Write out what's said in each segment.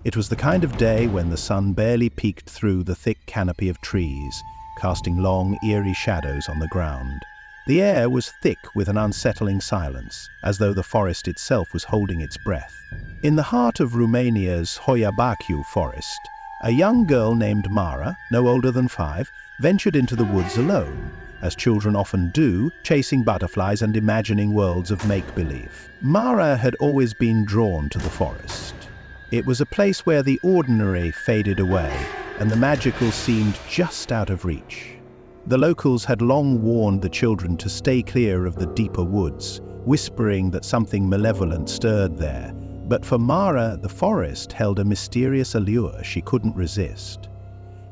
It was the kind of day when the sun barely peeked through the thick canopy of trees, casting long, eerie shadows on the ground. The air was thick with an unsettling silence, as though the forest itself was holding its breath. In the heart of Romania's Hoia Baciu forest, a young girl named Mara, no older than 5, ventured into the woods alone, as children often do, chasing butterflies and imagining worlds of make-believe. Mara had always been drawn to the forest. It was a place where the ordinary faded away, and the magical seemed just out of reach. The locals had long warned the children to stay clear of the deeper woods, whispering that something malevolent stirred there. But for Mara, the forest held a mysterious allure she couldn't resist.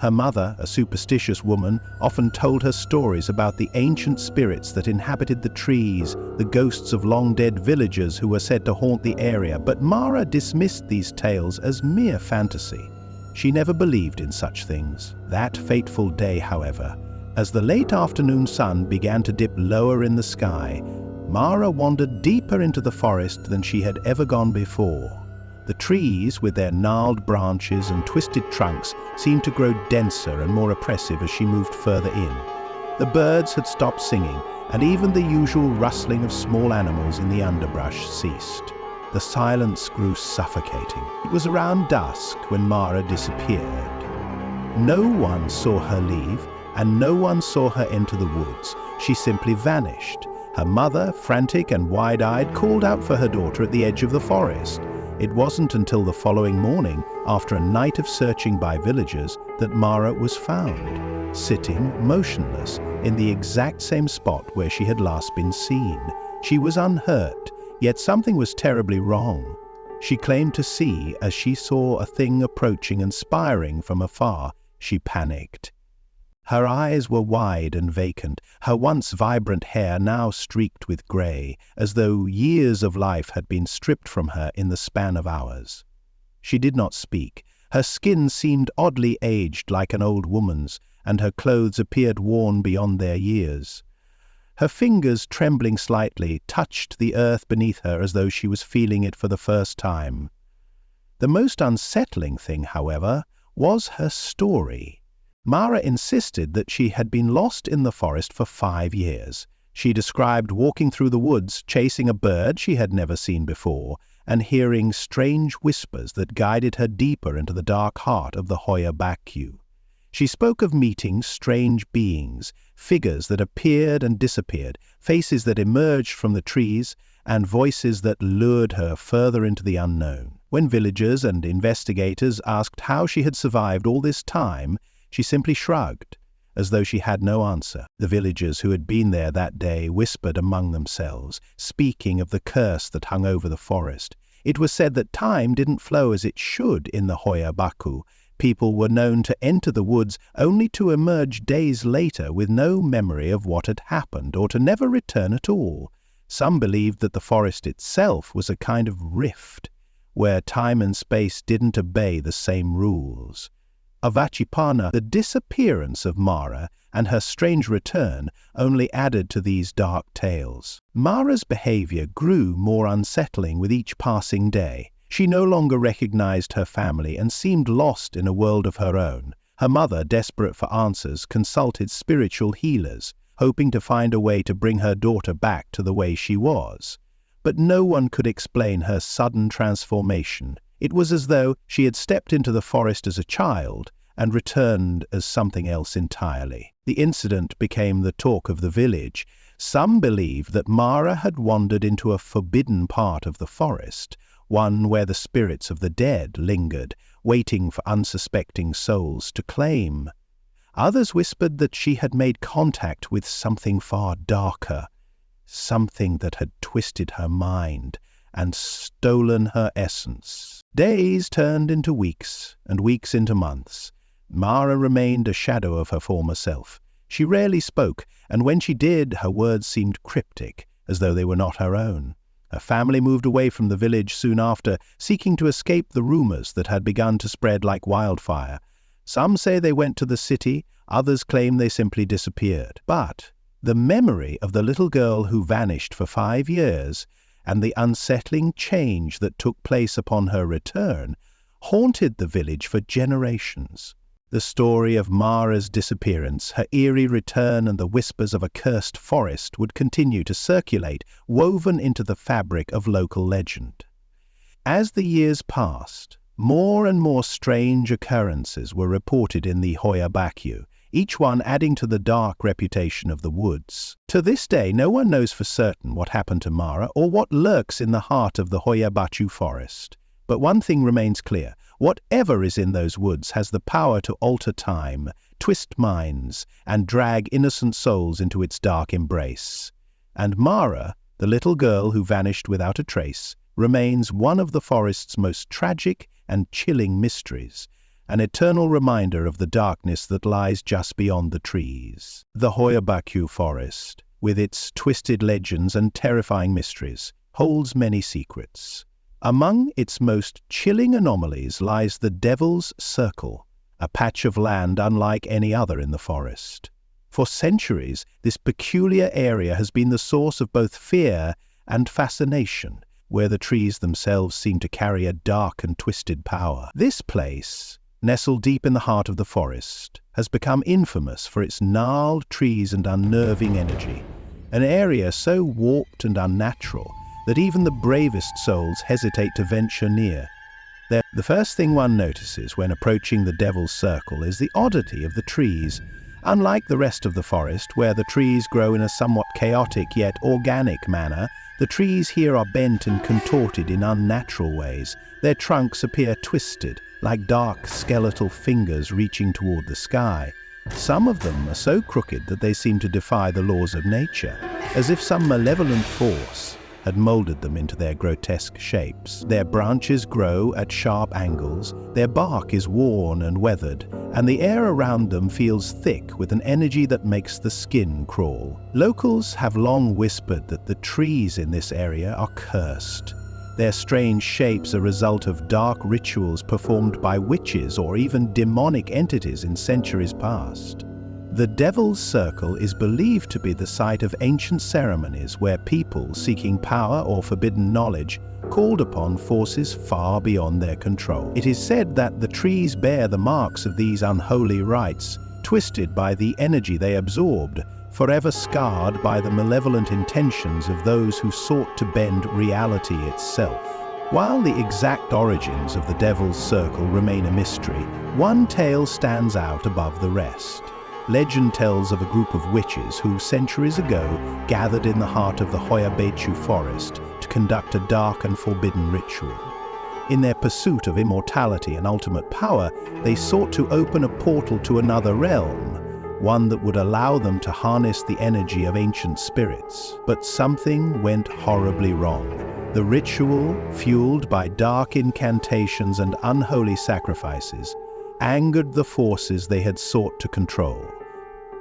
Her mother, a superstitious woman, often told her stories about the ancient spirits that inhabited the trees, the ghosts of long-dead villagers who were said to haunt the area, but Mara dismissed these tales as mere fantasy. She never believed in such things. That fateful day, however, as the late afternoon sun began to dip lower in the sky, Mara wandered deeper into the forest than she had ever gone before. The trees, with their gnarled branches and twisted trunks, seemed to grow denser and more oppressive as she moved further in. The birds had stopped singing, and even the usual rustling of small animals in the underbrush ceased. The silence grew suffocating. It was around dusk when Mara disappeared. No one saw her leave, and no one saw her enter the woods. She simply vanished. Her mother, frantic and wide-eyed, called out for her daughter at the edge of the forest. It wasn't until the following morning, after a night of searching by villagers, that Mara was found, sitting motionless in the exact same spot where she had last been seen. She was unhurt, yet something was terribly wrong. She claimed to see as she saw a thing approaching and spiring from afar. She panicked. Her eyes were wide and vacant, her once vibrant hair now streaked with grey, as though years of life had been stripped from her in the span of hours. She did not speak. Her skin seemed oddly aged like an old woman's, and her clothes appeared worn beyond their years. Her fingers, trembling slightly, touched the earth beneath her as though she was feeling it for the first time. The most unsettling thing, however, was her story. Mara insisted that she had been lost in the forest for 5 years. She described walking through the woods, chasing a bird she had never seen before, and hearing strange whispers that guided her deeper into the dark heart of the Hoia Baciu. She spoke of meeting strange beings, figures that appeared and disappeared, faces that emerged from the trees, and voices that lured her further into the unknown. When villagers and investigators asked how she had survived all this time, she simply shrugged, as though she had no answer. The villagers who had been there that day whispered among themselves, speaking of the curse that hung over the forest. It was said that time didn't flow as it should in the Hoia Baciu. People were known to enter the woods only to emerge days later with no memory of what had happened, or to never return at all. Some believed that the forest itself was a kind of rift, where time and space didn't obey the same rules. Avacipana, the disappearance of Mara and her strange return only added to these dark tales. Mara's behavior grew more unsettling with each passing day. She no longer recognized her family and seemed lost in a world of her own. Her mother, desperate for answers, consulted spiritual healers, hoping to find a way to bring her daughter back to the way she was. But no one could explain her sudden transformation. It was as though she had stepped into the forest as a child and returned as something else entirely. The incident became the talk of the village. Some believed that Mara had wandered into a forbidden part of the forest, one where the spirits of the dead lingered, waiting for unsuspecting souls to claim. Others whispered that she had made contact with something far darker, something that had twisted her mind and stolen her essence. Days turned into weeks, and weeks into months. Mara remained a shadow of her former self. She rarely spoke, and when she did, her words seemed cryptic, as though they were not her own. Her family moved away from the village soon after, seeking to escape the rumors that had begun to spread like wildfire. Some say they went to the city, others claim they simply disappeared. But the memory of the little girl who vanished for 5 years and the unsettling change that took place upon her return haunted the village for generations. The story of Mara's disappearance, her eerie return, and the whispers of a cursed forest would continue to circulate, woven into the fabric of local legend. As the years passed, more and more strange occurrences were reported in the Hoia Baciu, each one adding to the dark reputation of the woods. To this day, no one knows for certain what happened to Mara or what lurks in the heart of the Hoia Baciu forest. But one thing remains clear: whatever is in those woods has the power to alter time, twist minds, and drag innocent souls into its dark embrace. And Mara, the little girl who vanished without a trace, remains one of the forest's most tragic and chilling mysteries, an eternal reminder of the darkness that lies just beyond the trees. The Hoia Baciu forest, with its twisted legends and terrifying mysteries, holds many secrets. Among its most chilling anomalies lies the Devil's Circle, a patch of land unlike any other in the forest. For centuries, this peculiar area has been the source of both fear and fascination, where the trees themselves seem to carry a dark and twisted power. This place, nestled deep in the heart of the forest, has become infamous for its gnarled trees and unnerving energy, an area so warped and unnatural that even the bravest souls hesitate to venture near. The first thing one notices when approaching the Devil's Circle is the oddity of the trees. Unlike the rest of the forest, where the trees grow in a somewhat chaotic yet organic manner, the trees here are bent and contorted in unnatural ways. Their trunks appear twisted, like dark skeletal fingers reaching toward the sky. Some of them are so crooked that they seem to defy the laws of nature, as if some malevolent force had molded them into their grotesque shapes. Their branches grow at sharp angles, their bark is worn and weathered, and the air around them feels thick with an energy that makes the skin crawl. Locals have long whispered that the trees in this area are cursed, their strange shapes a result of dark rituals performed by witches or even demonic entities in centuries past. The Devil's Circle is believed to be the site of ancient ceremonies where people seeking power or forbidden knowledge called upon forces far beyond their control. It is said that the trees bear the marks of these unholy rites, twisted by the energy they absorbed, forever scarred by the malevolent intentions of those who sought to bend reality itself. While the exact origins of the Devil's Circle remain a mystery, one tale stands out above the rest. Legend tells of a group of witches who, centuries ago, gathered in the heart of the Hoia Baciu forest to conduct a dark and forbidden ritual. In their pursuit of immortality and ultimate power, they sought to open a portal to another realm, one that would allow them to harness the energy of ancient spirits. But something went horribly wrong. The ritual, fueled by dark incantations and unholy sacrifices, angered the forces they had sought to control.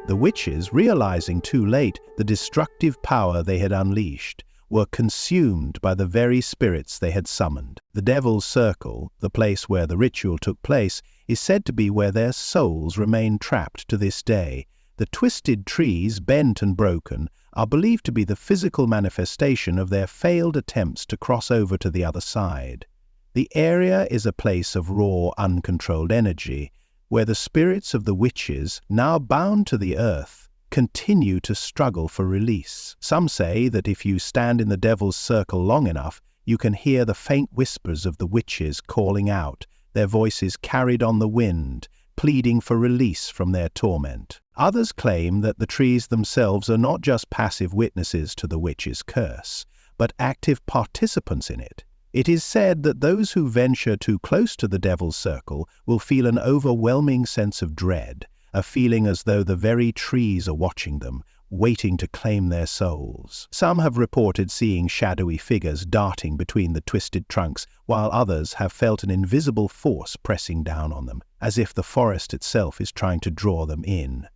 The witches, realizing too late the destructive power they had unleashed, were consumed by the very spirits they had summoned. The Devil's Circle, the place where the ritual took place, is said to be where their souls remain trapped to this day. The twisted trees, bent and broken, are believed to be the physical manifestation of their failed attempts to cross over to the other side. The area is a place of raw, uncontrolled energy, where the spirits of the witches, now bound to the earth, continue to struggle for release. Some say that if you stand in the Devil's Circle long enough, you can hear the faint whispers of the witches calling out, their voices carried on the wind, pleading for release from their torment. Others claim that the trees themselves are not just passive witnesses to the witches' curse, but active participants in it. It is said that those who venture too close to the Devil's Circle will feel an overwhelming sense of dread, a feeling as though the very trees are watching them, waiting to claim their souls. Some have reported seeing shadowy figures darting between the twisted trunks, while others have felt an invisible force pressing down on them, as if the forest itself is trying to draw them in.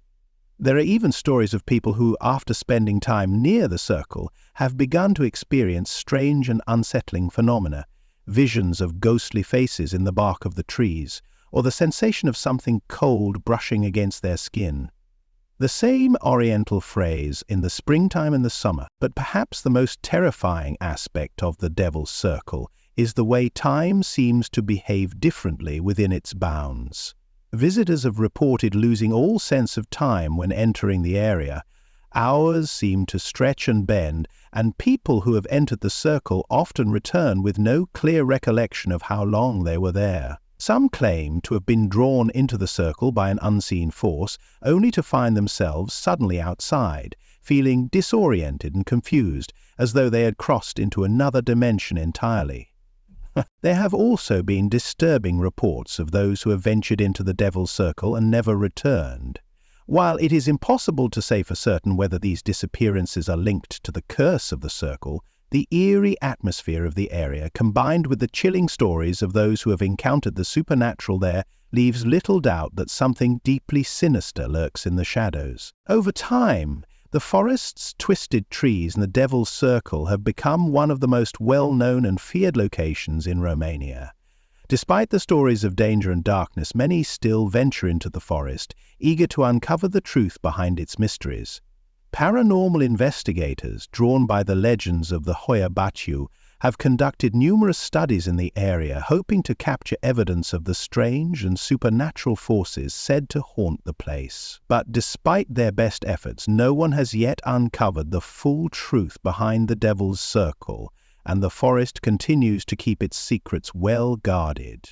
There are even stories of people who, after spending time near the circle, have begun to experience strange and unsettling phenomena, visions of ghostly faces in the bark of the trees, or the sensation of something cold brushing against their skin. The same Oriental phrase in the springtime and the summer, but perhaps the most terrifying aspect of the Devil's Circle is the way time seems to behave differently within its bounds. Visitors have reported losing all sense of time when entering the area. Hours seem to stretch and bend, and people who have entered the circle often return with no clear recollection of how long they were there. Some claim to have been drawn into the circle by an unseen force, only to find themselves suddenly outside, feeling disoriented and confused, as though they had crossed into another dimension entirely. There have also been disturbing reports of those who have ventured into the Devil's Circle and never returned. While it is impossible to say for certain whether these disappearances are linked to the curse of the circle, the eerie atmosphere of the area, combined with the chilling stories of those who have encountered the supernatural there, leaves little doubt that something deeply sinister lurks in the shadows. Over time, the forest's twisted trees and the Devil's Circle have become one of the most well-known and feared locations in Romania. Despite the stories of danger and darkness, many still venture into the forest, eager to uncover the truth behind its mysteries. Paranormal investigators, drawn by the legends of the Hoia Baciu, have conducted numerous studies in the area, hoping to capture evidence of the strange and supernatural forces said to haunt the place. But despite their best efforts, no one has yet uncovered the full truth behind the Devil's Circle, and the forest continues to keep its secrets well guarded.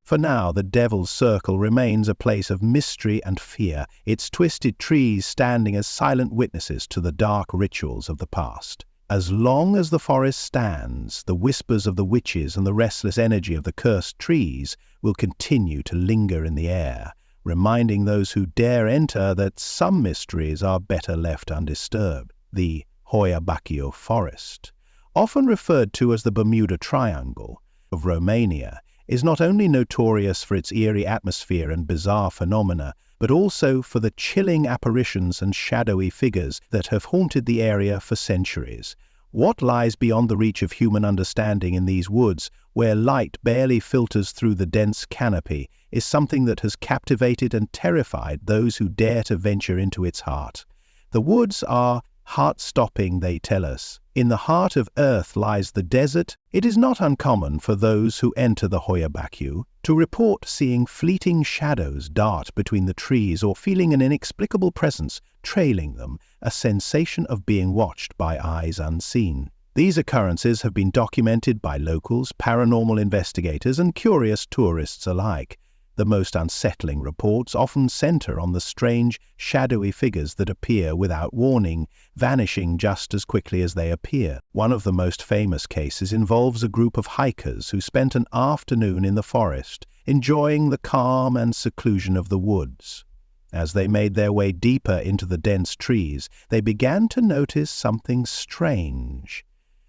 For now, the Devil's Circle remains a place of mystery and fear, its twisted trees standing as silent witnesses to the dark rituals of the past. As long as the forest stands, the whispers of the witches and the restless energy of the cursed trees will continue to linger in the air, reminding those who dare enter that some mysteries are better left undisturbed. The Hoia Baciu forest, often referred to as the Bermuda Triangle of Romania, is not only notorious for its eerie atmosphere and bizarre phenomena, but also for the chilling apparitions and shadowy figures that have haunted the area for centuries. What lies beyond the reach of human understanding in these woods, where light barely filters through the dense canopy, is something that has captivated and terrified those who dare to venture into its heart. The woods are heart-stopping, they tell us. In the heart of Earth lies the desert. It is not uncommon for those who enter the Hoia Baciu to report seeing fleeting shadows dart between the trees or feeling an inexplicable presence trailing them, a sensation of being watched by eyes unseen. These occurrences have been documented by locals, paranormal investigators, and curious tourists alike. The most unsettling reports often center on the strange, shadowy figures that appear without warning, vanishing just as quickly as they appear. One of the most famous cases involves a group of hikers who spent an afternoon in the forest, enjoying the calm and seclusion of the woods. As they made their way deeper into the dense trees, they began to notice something strange.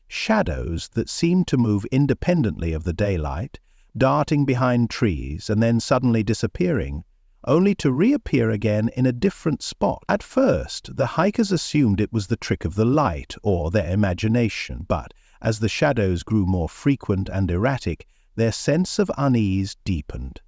Shadows that seemed to move independently of the daylight, darting behind trees and then suddenly disappearing, only to reappear again in a different spot. At first, the hikers assumed it was the trick of the light or their imagination, but as the shadows grew more frequent and erratic, their sense of unease deepened.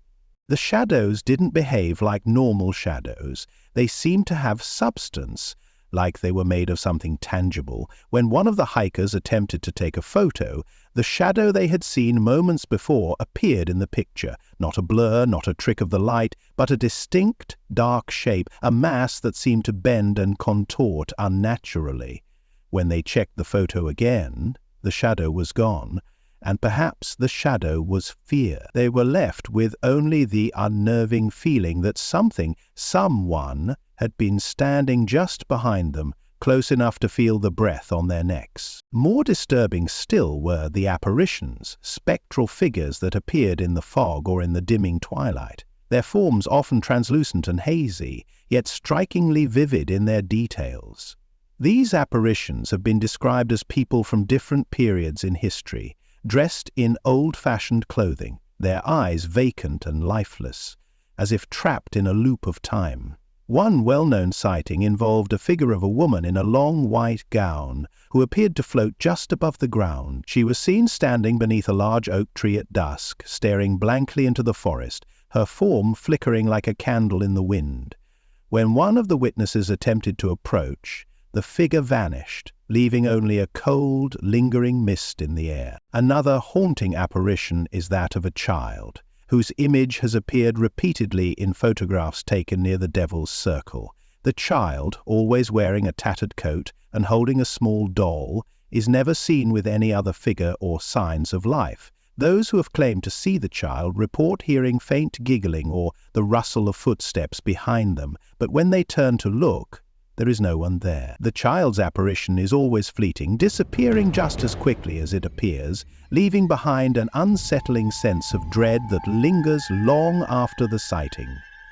The shadows didn't behave like normal shadows. They seemed to have substance, like they were made of something tangible. When one of the hikers attempted to take a photo, the shadow they had seen moments before appeared in the picture, not a blur, not a trick of the light, but a distinct, dark shape, a mass that seemed to bend and contort unnaturally. When they checked the photo again, the shadow was gone, and perhaps the shadow was fear. They were left with only the unnerving feeling that someone had been standing just behind them, close enough to feel the breath on their necks. More disturbing still were the apparitions, spectral figures that appeared in the fog or in the dimming twilight. Their forms often translucent and hazy, yet strikingly vivid in their details. These apparitions have been described as people from different periods in history, dressed in old-fashioned clothing, their eyes vacant and lifeless, as if trapped in a loop of time. One well-known sighting involved a figure of a woman in a long white gown who appeared to float just above the ground. She was seen standing beneath a large oak tree at dusk, staring blankly into the forest, her form flickering like a candle in the wind. When one of the witnesses attempted to approach, the figure vanished, leaving only a cold, lingering mist in the air. Another haunting apparition is that of a child, whose image has appeared repeatedly in photographs taken near the Devil's Circle. The child, always wearing a tattered coat and holding a small doll, is never seen with any other figure or signs of life. Those who have claimed to see the child report hearing faint giggling or the rustle of footsteps behind them, but when they turn to look, there is no one there. The child's apparition is always fleeting, disappearing just as quickly as it appears, leaving behind an unsettling sense of dread that lingers long after the sighting.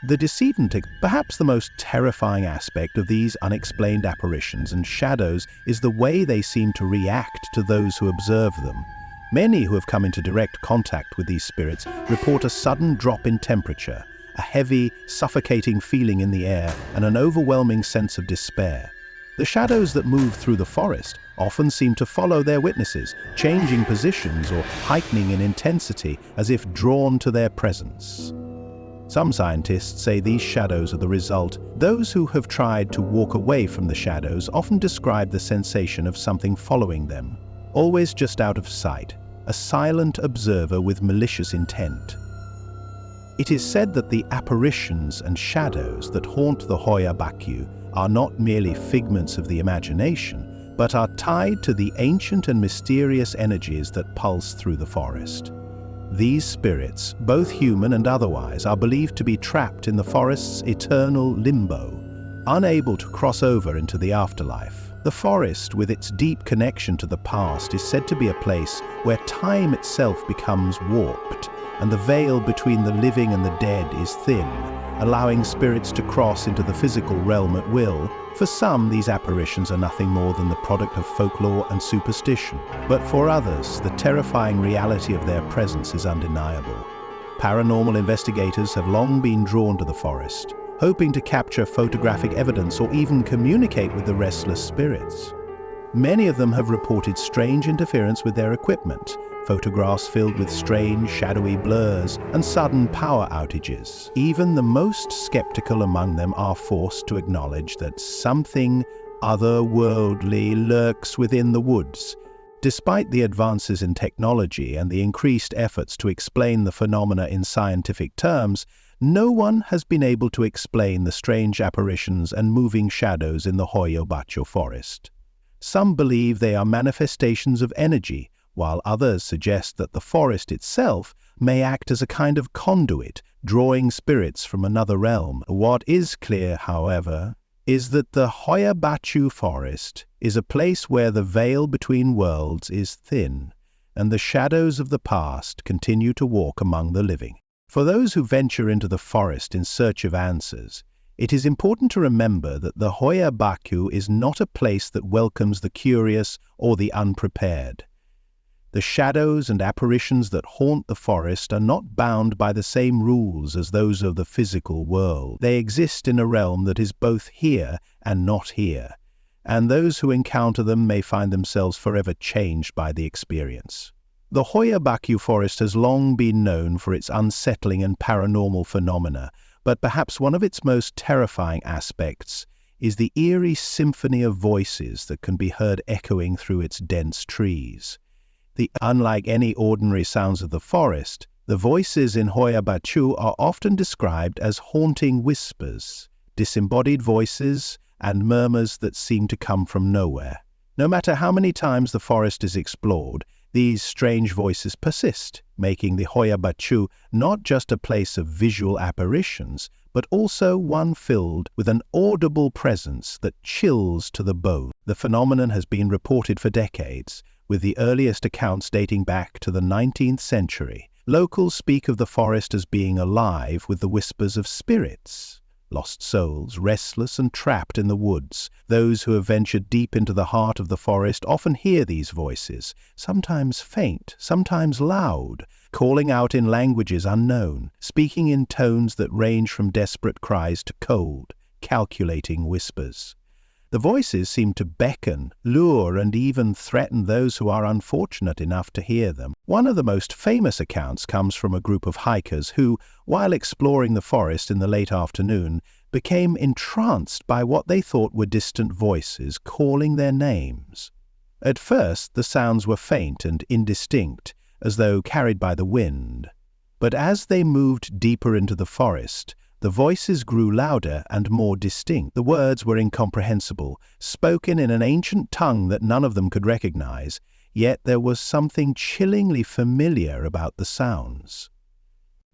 The decedent, perhaps the most terrifying aspect of these unexplained apparitions and shadows, is the way they seem to react to those who observe them. Many who have come into direct contact with these spirits report a sudden drop in temperature, a heavy, suffocating feeling in the air, and an overwhelming sense of despair. The shadows that move through the forest often seem to follow their witnesses, changing positions or heightening in intensity as if drawn to their presence. Some scientists say these shadows are the result. Those who have tried to walk away from the shadows often describe the sensation of something following them, always just out of sight, a silent observer with malicious intent. It is said that the apparitions and shadows that haunt the Hoia Baciu are not merely figments of the imagination, but are tied to the ancient and mysterious energies that pulse through the forest. These spirits, both human and otherwise, are believed to be trapped in the forest's eternal limbo, unable to cross over into the afterlife. The forest, with its deep connection to the past, is said to be a place where time itself becomes warped, and the veil between the living and the dead is thin, allowing spirits to cross into the physical realm at will. For some, these apparitions are nothing more than the product of folklore and superstition, but for others, the terrifying reality of their presence is undeniable. Paranormal investigators have long been drawn to the forest, hoping to capture photographic evidence or even communicate with the restless spirits. Many of them have reported strange interference with their equipment, photographs filled with strange, shadowy blurs, and sudden power outages. Even the most skeptical among them are forced to acknowledge that something otherworldly lurks within the woods. Despite the advances in technology and the increased efforts to explain the phenomena in scientific terms, no one has been able to explain the strange apparitions and moving shadows in the Hoia Baciu forest. Some believe they are manifestations of energy, while others suggest that the forest itself may act as a kind of conduit, drawing spirits from another realm. What is clear, however, is that the Hoia Baciu forest is a place where the veil between worlds is thin, and the shadows of the past continue to walk among the living. For those who venture into the forest in search of answers, it is important to remember that the Hoia Baciu is not a place that welcomes the curious or the unprepared. The shadows and apparitions that haunt the forest are not bound by the same rules as those of the physical world. They exist in a realm that is both here and not here, and those who encounter them may find themselves forever changed by the experience. The Hoia Baciu forest has long been known for its unsettling and paranormal phenomena, but perhaps one of its most terrifying aspects is the eerie symphony of voices that can be heard echoing through its dense trees. Unlike any ordinary sounds of the forest, the voices in Hoia Baciu are often described as haunting whispers, disembodied voices, and murmurs that seem to come from nowhere. No matter how many times the forest is explored, these strange voices persist, making the Hoia Baciu not just a place of visual apparitions, but also one filled with an audible presence that chills to the bone. The phenomenon has been reported for decades, with the earliest accounts dating back to the 19th century. Locals speak of the forest as being alive with the whispers of spirits, lost souls, restless and trapped in the woods. Those who have ventured deep into the heart of the forest often hear these voices, sometimes faint, sometimes loud, calling out in languages unknown, speaking in tones that range from desperate cries to cold, calculating whispers. The voices seem to beckon, lure, and even threaten those who are unfortunate enough to hear them. One of the most famous accounts comes from a group of hikers who, while exploring the forest in the late afternoon, became entranced by what they thought were distant voices calling their names. At first, the sounds were faint and indistinct, as though carried by the wind. But as they moved deeper into the forest, the voices grew louder and more distinct. The words were incomprehensible, spoken in an ancient tongue that none of them could recognize, yet there was something chillingly familiar about the sounds.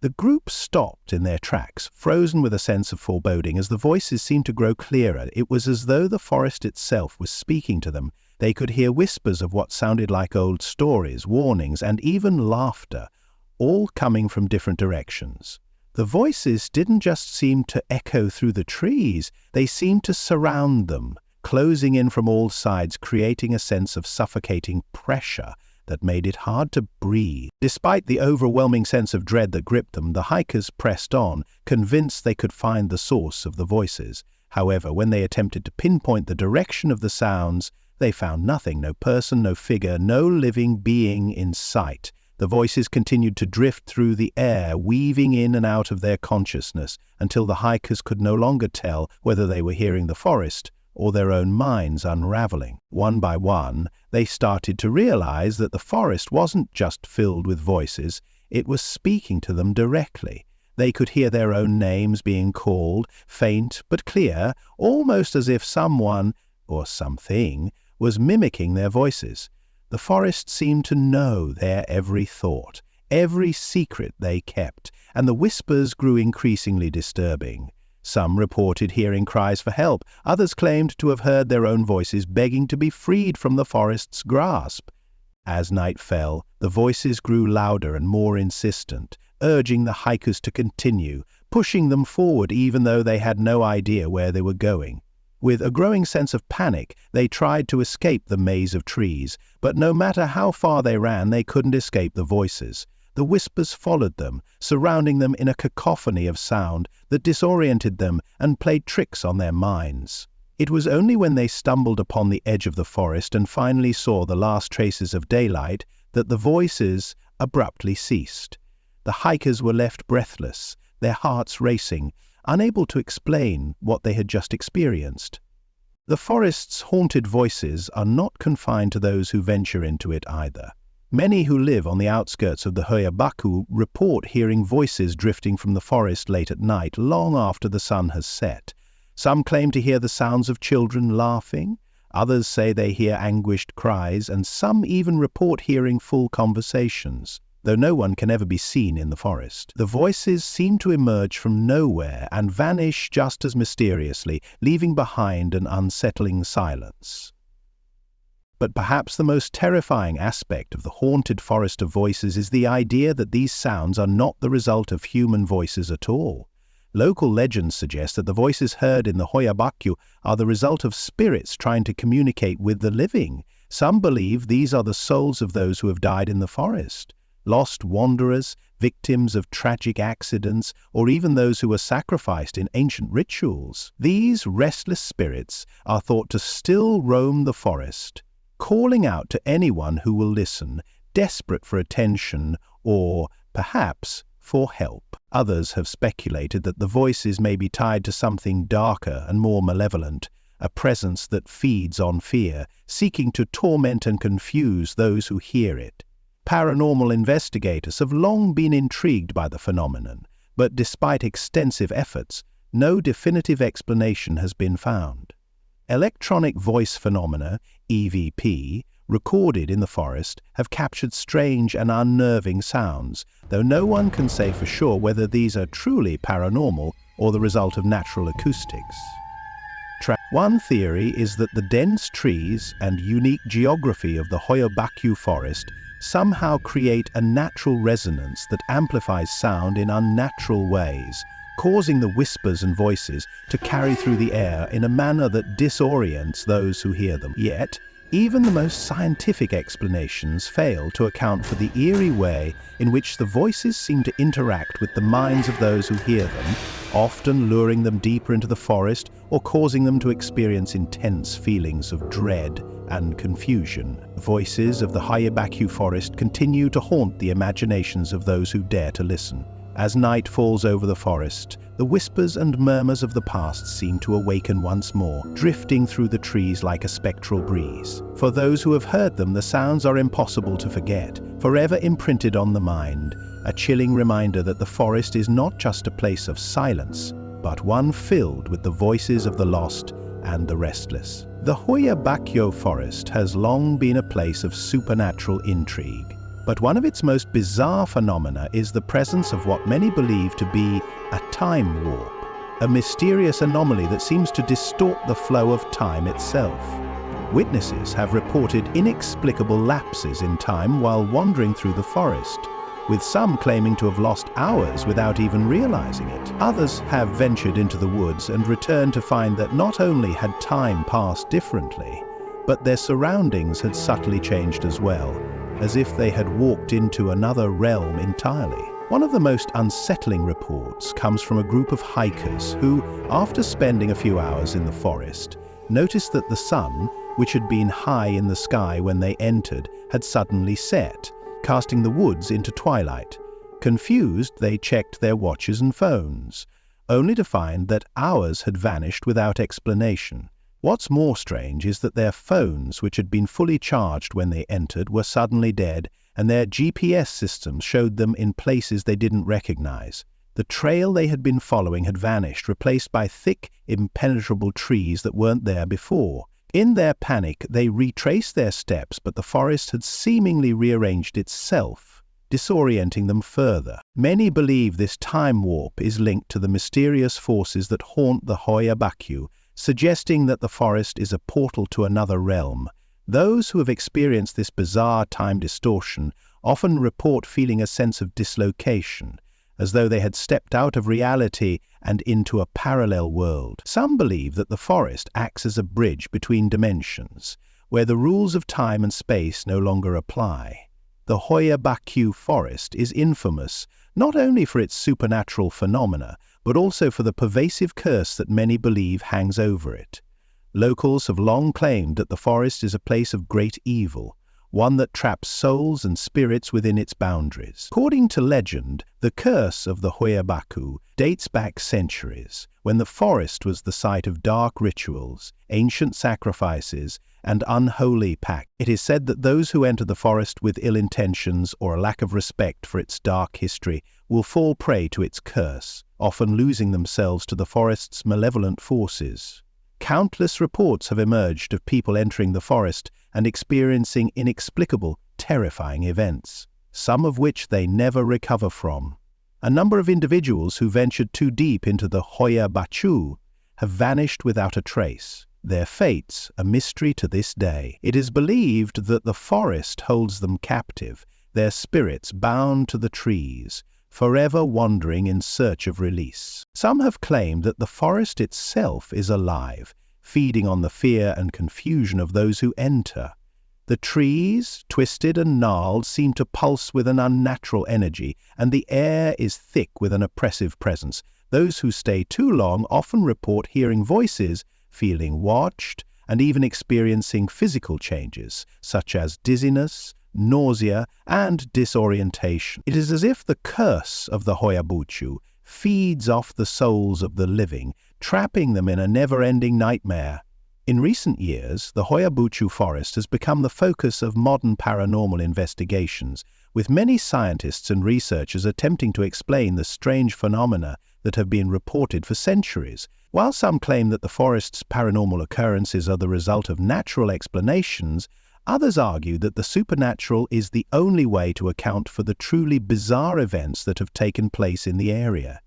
The group stopped in their tracks, frozen with a sense of foreboding as the voices seemed to grow clearer. It was as though the forest itself was speaking to them. They could hear whispers of what sounded like old stories, warnings, and even laughter, all coming from different directions. The voices didn't just seem to echo through the trees, they seemed to surround them, closing in from all sides, creating a sense of suffocating pressure that made it hard to breathe. Despite the overwhelming sense of dread that gripped them, the hikers pressed on, convinced they could find the source of the voices. However, when they attempted to pinpoint the direction of the sounds, they found nothing, no person, no figure, no living being in sight. The voices continued to drift through the air, weaving in and out of their consciousness, until the hikers could no longer tell whether they were hearing the forest or their own minds unraveling. One by one, they started to realize that the forest wasn't just filled with voices, it was speaking to them directly. They could hear their own names being called, faint but clear, almost as if someone, or something, was mimicking their voices. The forest seemed to know their every thought, every secret they kept, and the whispers grew increasingly disturbing. Some reported hearing cries for help, others claimed to have heard their own voices begging to be freed from the forest's grasp. As night fell, the voices grew louder and more insistent, urging the hikers to continue, pushing them forward even though they had no idea where they were going. With a growing sense of panic, they tried to escape the maze of trees, but no matter how far they ran, they couldn't escape the voices. The whispers followed them, surrounding them in a cacophony of sound that disoriented them and played tricks on their minds. It was only when they stumbled upon the edge of the forest and finally saw the last traces of daylight that the voices abruptly ceased. The hikers were left breathless, their hearts racing, unable to explain what they had just experienced. The forest's haunted voices are not confined to those who venture into it either. Many who live on the outskirts of the Hoia Baciu report hearing voices drifting from the forest late at night, long after the sun has set. Some claim to hear the sounds of children laughing, others say they hear anguished cries, and some even report hearing full conversations. Though no one can ever be seen in the forest, the voices seem to emerge from nowhere and vanish just as mysteriously, leaving behind an unsettling silence. But perhaps the most terrifying aspect of the haunted forest of voices is the idea that these sounds are not the result of human voices at all. Local legends suggest that the voices heard in the Hoia Baciu are the result of spirits trying to communicate with the living. Some believe these are the souls of those who have died in the forest, lost wanderers, victims of tragic accidents, or even those who were sacrificed in ancient rituals. These restless spirits are thought to still roam the forest, calling out to anyone who will listen, desperate for attention or, perhaps, for help. Others have speculated that the voices may be tied to something darker and more malevolent, a presence that feeds on fear, seeking to torment and confuse those who hear it. Paranormal investigators have long been intrigued by the phenomenon, but despite extensive efforts, no definitive explanation has been found. Electronic voice phenomena, EVP, recorded in the forest have captured strange and unnerving sounds, though no one can say for sure whether these are truly paranormal or the result of natural acoustics. One theory is that the dense trees and unique geography of the Hoia Baciu forest somehow create a natural resonance that amplifies sound in unnatural ways, causing the whispers and voices to carry through the air in a manner that disorients those who hear them. Yet, even the most scientific explanations fail to account for the eerie way in which the voices seem to interact with the minds of those who hear them, often luring them deeper into the forest or causing them to experience intense feelings of dread and confusion. Voices of the Hoia Baciu forest continue to haunt the imaginations of those who dare to listen. As night falls over the forest, the whispers and murmurs of the past seem to awaken once more, drifting through the trees like a spectral breeze. For those who have heard them, the sounds are impossible to forget, forever imprinted on the mind, a chilling reminder that the forest is not just a place of silence, but one filled with the voices of the lost and the restless. The Hoia Baciu forest has long been a place of supernatural intrigue. But one of its most bizarre phenomena is the presence of what many believe to be a time warp, a mysterious anomaly that seems to distort the flow of time itself. Witnesses have reported inexplicable lapses in time while wandering through the forest, with some claiming to have lost hours without even realizing it. Others have ventured into the woods and returned to find that not only had time passed differently, but their surroundings had subtly changed as well, as if they had walked into another realm entirely. One of the most unsettling reports comes from a group of hikers who, after spending a few hours in the forest, noticed that the sun, which had been high in the sky when they entered, had suddenly set, casting the woods into twilight. Confused, they checked their watches and phones, only to find that hours had vanished without explanation. What's more strange is that their phones, which had been fully charged when they entered, were suddenly dead, and their GPS systems showed them in places they didn't recognize. The trail they had been following had vanished, replaced by thick, impenetrable trees that weren't there before. In their panic, they retraced their steps, but the forest had seemingly rearranged itself, disorienting them further. Many believe this time warp is linked to the mysterious forces that haunt the Hoia Baciu, suggesting that the forest is a portal to another realm. Those who have experienced this bizarre time distortion often report feeling a sense of dislocation, as though they had stepped out of reality and into a parallel world. Some believe that the forest acts as a bridge between dimensions, where the rules of time and space no longer apply. The Hoia Baciu forest is infamous not only for its supernatural phenomena, but also for the pervasive curse that many believe hangs over it. Locals have long claimed that the forest is a place of great evil, one that traps souls and spirits within its boundaries. According to legend, the curse of the Hoia Baciu dates back centuries, when the forest was the site of dark rituals, ancient sacrifices, and unholy pacts. It is said that those who enter the forest with ill intentions or a lack of respect for its dark history will fall prey to its curse, often losing themselves to the forest's malevolent forces. Countless reports have emerged of people entering the forest and experiencing inexplicable, terrifying events, some of which they never recover from. A number of individuals who ventured too deep into the Hoia Baciu have vanished without a trace, their fates a mystery to this day. It is believed that the forest holds them captive, their spirits bound to the trees, forever wandering in search of release. Some have claimed that the forest itself is alive, feeding on the fear and confusion of those who enter. The trees, twisted and gnarled, seem to pulse with an unnatural energy, and the air is thick with an oppressive presence. Those who stay too long often report hearing voices, feeling watched, and even experiencing physical changes, such as dizziness, nausea, and disorientation. It is as if the curse of the Hoia Baciu feeds off the souls of the living, trapping them in a never-ending nightmare. In recent years, the Hoia Baciu forest has become the focus of modern paranormal investigations, with many scientists and researchers attempting to explain the strange phenomena that have been reported for centuries. While some claim that the forest's paranormal occurrences are the result of natural explanations, others argue that the supernatural is the only way to account for the truly bizarre events that have taken place in the area.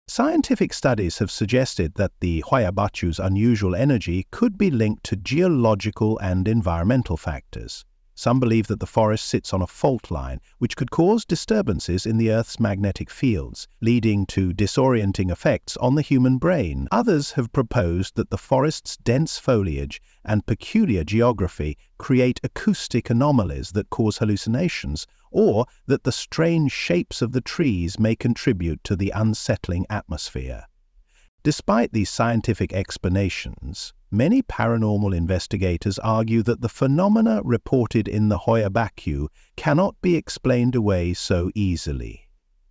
Scientific studies have suggested that the Hoia Baciu's unusual energy could be linked to geological and environmental factors. Some believe that the forest sits on a fault line, which could cause disturbances in the Earth's magnetic fields, leading to disorienting effects on the human brain. Others have proposed that the forest's dense foliage and peculiar geography create acoustic anomalies that cause hallucinations, or that the strange shapes of the trees may contribute to the unsettling atmosphere. Despite these scientific explanations, many paranormal investigators argue that the phenomena reported in the Hoia Baciu cannot be explained away so easily.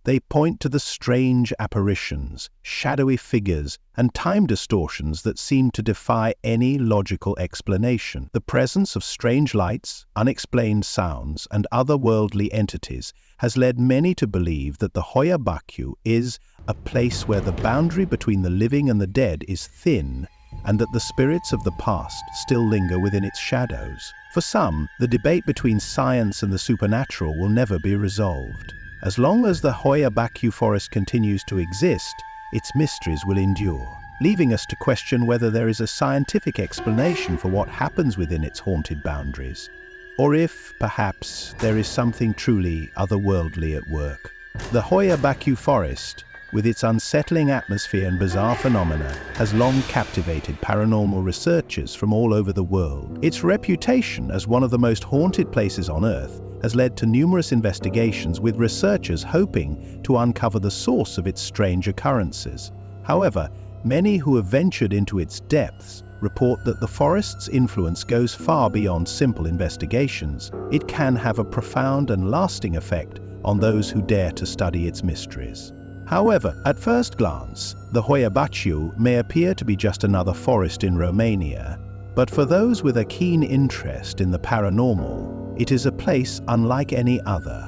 They point to the strange apparitions, shadowy figures, and time distortions that seem to defy any logical explanation. The presence of strange lights, unexplained sounds, and otherworldly entities has led many to believe that the Hoia Baciu is a place where the boundary between the living and the dead is thin, and that the spirits of the past still linger within its shadows. For some, the debate between science and the supernatural will never be resolved. As long as the Hoia Baciu forest continues to exist, its mysteries will endure, leaving us to question whether there is a scientific explanation for what happens within its haunted boundaries, or if, perhaps, there is something truly otherworldly at work. The Hoia Baciu forest, with its unsettling atmosphere and bizarre phenomena, has long captivated paranormal researchers from all over the world. Its reputation as one of the most haunted places on Earth has led to numerous investigations, with researchers hoping to uncover the source of its strange occurrences. However, many who have ventured into its depths report that the forest's influence goes far beyond simple investigations. It can have a profound and lasting effect on those who dare to study its mysteries. However, at first glance, the Hoia Baciu may appear to be just another forest in Romania, but for those with a keen interest in the paranormal, it is a place unlike any other.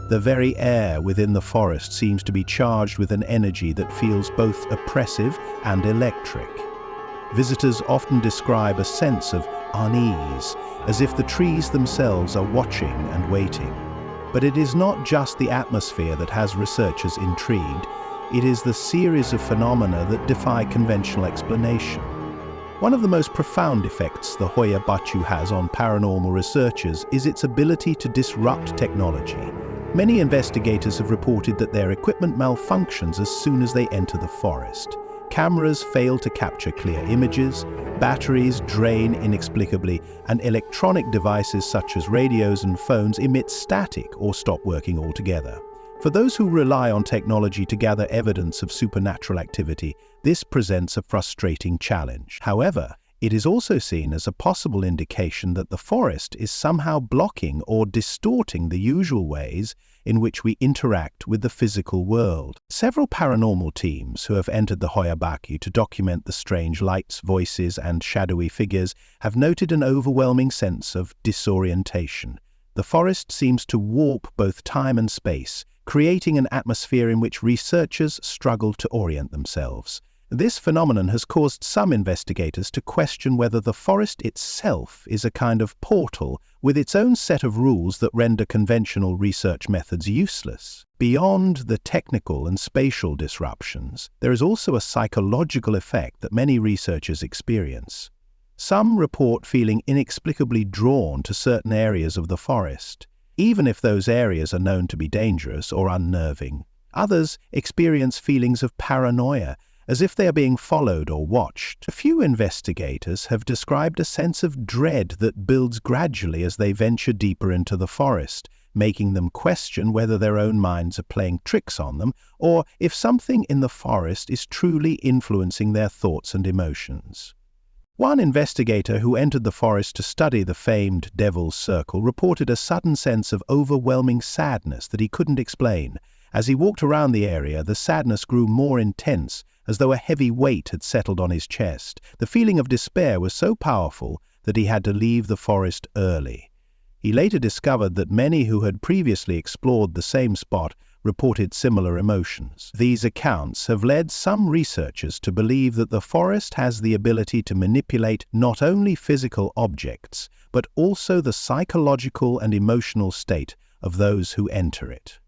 The very air within the forest seems to be charged with an energy that feels both oppressive and electric. Visitors often describe a sense of unease, as if the trees themselves are watching and waiting. But it is not just the atmosphere that has researchers intrigued, it is the series of phenomena that defy conventional explanation. One of the most profound effects the Hoia Baciu has on paranormal researchers is its ability to disrupt technology. Many investigators have reported that their equipment malfunctions as soon as they enter the forest. Cameras fail to capture clear images, batteries drain inexplicably, and electronic devices such as radios and phones emit static or stop working altogether. For those who rely on technology to gather evidence of supernatural activity, this presents a frustrating challenge. However, it is also seen as a possible indication that the forest is somehow blocking or distorting the usual ways in which we interact with the physical world. Several paranormal teams who have entered the Hoia Baciu to document the strange lights, voices, and shadowy figures have noted an overwhelming sense of disorientation. The forest seems to warp both time and space, creating an atmosphere in which researchers struggle to orient themselves. This phenomenon has caused some investigators to question whether the forest itself is a kind of portal with its own set of rules that render conventional research methods useless. Beyond the technical and spatial disruptions, there is also a psychological effect that many researchers experience. Some report feeling inexplicably drawn to certain areas of the forest, even if those areas are known to be dangerous or unnerving. Others experience feelings of paranoia, as if they are being followed or watched. A few investigators have described a sense of dread that builds gradually as they venture deeper into the forest, making them question whether their own minds are playing tricks on them, or if something in the forest is truly influencing their thoughts and emotions. One investigator who entered the forest to study the famed Devil's Circle reported a sudden sense of overwhelming sadness that he couldn't explain. As he walked around the area, the sadness grew more intense, as though a heavy weight had settled on his chest. The feeling of despair was so powerful that he had to leave the forest early. He later discovered that many who had previously explored the same spot reported similar emotions. These accounts have led some researchers to believe that the forest has the ability to manipulate not only physical objects, but also the psychological and emotional state of those who enter it.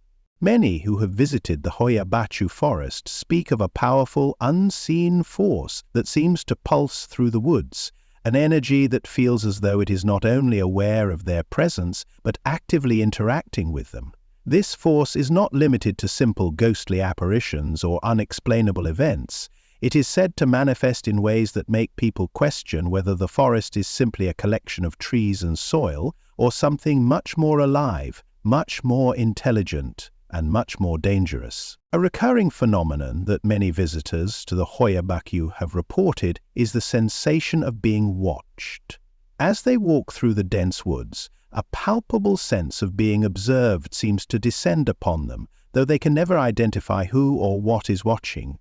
Many who have visited the Hoia Baciu forest speak of a powerful, unseen force that seems to pulse through the woods, an energy that feels as though it is not only aware of their presence, but actively interacting with them. This force is not limited to simple ghostly apparitions or unexplainable events. It is said to manifest in ways that make people question whether the forest is simply a collection of trees and soil, or something much more alive, much more intelligent, and much more dangerous. A recurring phenomenon that many visitors to the Hoia Baciu have reported is the sensation of being watched. As they walk through the dense woods, a palpable sense of being observed seems to descend upon them, though they can never identify who or what is watching.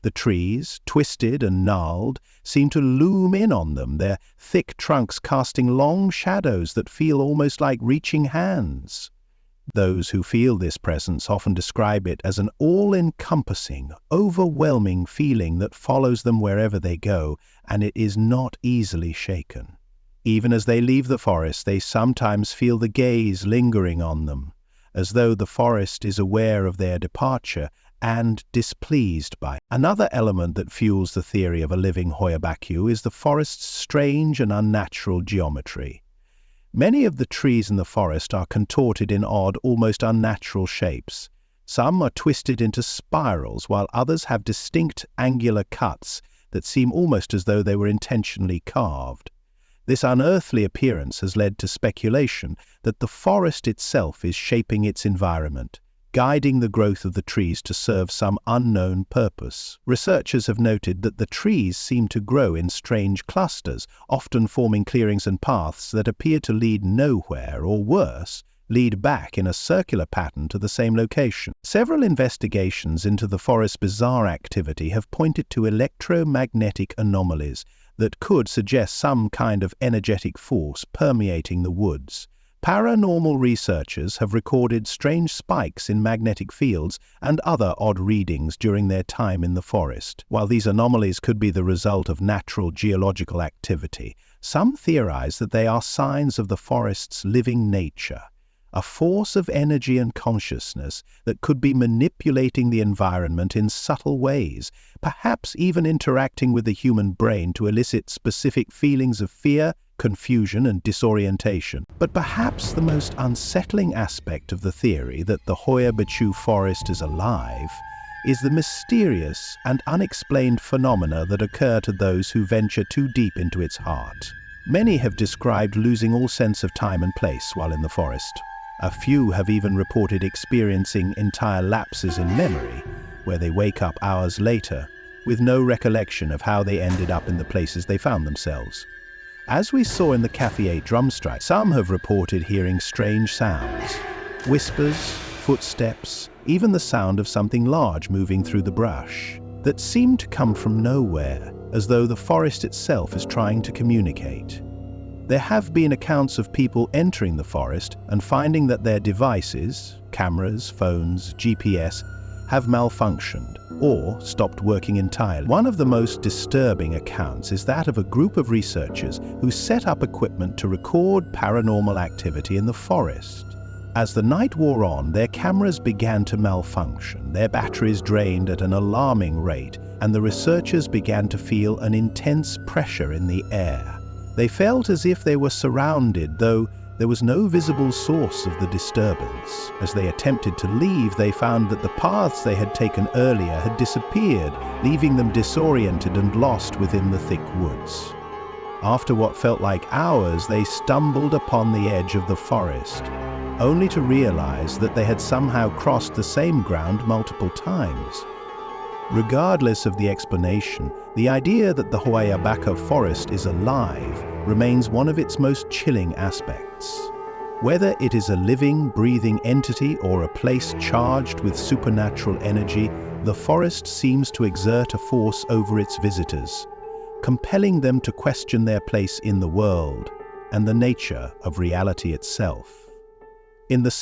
The trees, twisted and gnarled, seem to loom in on them, their thick trunks casting long shadows that feel almost like reaching hands. Those who feel this presence often describe it as an all-encompassing, overwhelming feeling that follows them wherever they go, and it is not easily shaken. Even as they leave the forest, they sometimes feel the gaze lingering on them, as though the forest is aware of their departure and displeased by it. Another element that fuels the theory of a living Hoia Baciu is the forest's strange and unnatural geometry. Many of the trees in the forest are contorted in odd, almost unnatural shapes. Some are twisted into spirals, while others have distinct angular cuts that seem almost as though they were intentionally carved. This unearthly appearance has led to speculation that the forest itself is shaping its environment, guiding the growth of the trees to serve some unknown purpose. Researchers have noted that the trees seem to grow in strange clusters, often forming clearings and paths that appear to lead nowhere, or worse, lead back in a circular pattern to the same location. Several investigations into the forest's bizarre activity have pointed to electromagnetic anomalies that could suggest some kind of energetic force permeating the woods. Paranormal researchers have recorded strange spikes in magnetic fields and other odd readings during their time in the forest. While these anomalies could be the result of natural geological activity, some theorize that they are signs of the forest's living nature, a force of energy and consciousness that could be manipulating the environment in subtle ways, perhaps even interacting with the human brain to elicit specific feelings of fear, confusion and disorientation. But perhaps the most unsettling aspect of the theory that the Hoia Baciu forest is alive is the mysterious and unexplained phenomena that occur to those who venture too deep into its heart. Many have described losing all sense of time and place while in the forest. A few have even reported experiencing entire lapses in memory, where they wake up hours later with no recollection of how they ended up in the places they found themselves. As we saw in the Cafe 8 drum strike, some have reported hearing strange sounds, whispers, footsteps, even the sound of something large moving through the brush, that seem to come from nowhere, as though the forest itself is trying to communicate. There have been accounts of people entering the forest and finding that their devices, cameras, phones, GPS, have malfunctioned or stopped working entirely. One of the most disturbing accounts is that of a group of researchers who set up equipment to record paranormal activity in the forest. As the night wore on, their cameras began to malfunction, their batteries drained at an alarming rate, and the researchers began to feel an intense pressure in the air. They felt as if they were surrounded, though there was no visible source of the disturbance. As they attempted to leave, they found that the paths they had taken earlier had disappeared, leaving them disoriented and lost within the thick woods. After what felt like hours, they stumbled upon the edge of the forest, only to realize that they had somehow crossed the same ground multiple times. Regardless of the explanation, the idea that the Hoia Baciu forest is alive remains one of its most chilling aspects. Whether it is a living, breathing entity or a place charged with supernatural energy, the forest seems to exert a force over its visitors, compelling them to question their place in the world and the nature of reality itself.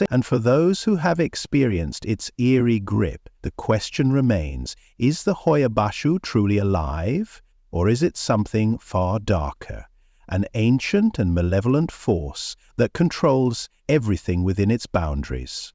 And for those who have experienced its eerie grip, the question remains, is the Hoia Baciu truly alive, or is it something far darker, an ancient and malevolent force that controls everything within its boundaries?